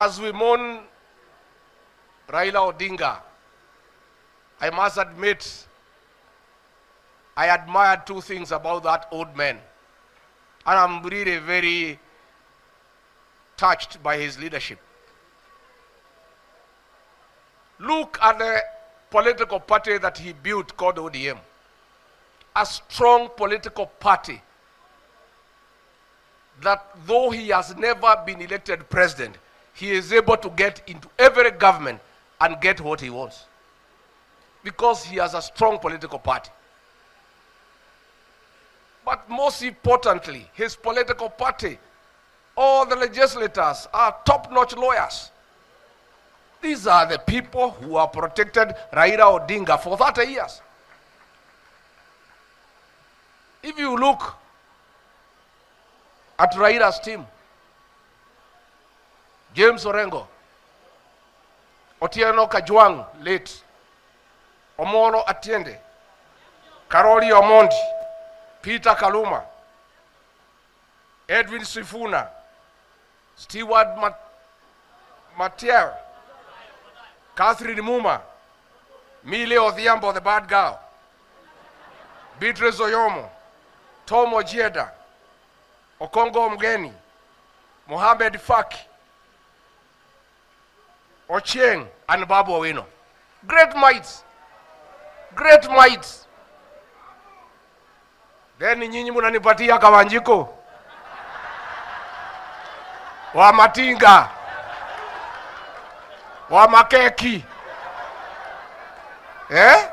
As we mourn Raila Odinga, I must admit, I admire two things about that old man. And I'm really very touched by his leadership. Look at the political party that he built called ODM. A strong political party that though he has never been elected president, he is able to get into every government and get what he wants. Because he has a strong political party. But most importantly, his political party, all the legislators are top-notch lawyers. These are the people who have protected Raila Odinga for 30 years. If you look at Raila's team, James Orengo, Otieno Kajwang, late, Omolo Atiende, Karoli Omondi, Peter Kaluma, Edwin Sifuna, Stewart Matiel, Catherine Muma, Mile Odhiambo, the bad girl, Beatrice Oyomo, Tom Ojieda, Okongo Mgeni, Mohamed Faki, Ochieng, and Babu Owino. Great minds. Great minds. Then nyinyi munanipatia Kawanjiko wa Matinga wa Makeki. Eh?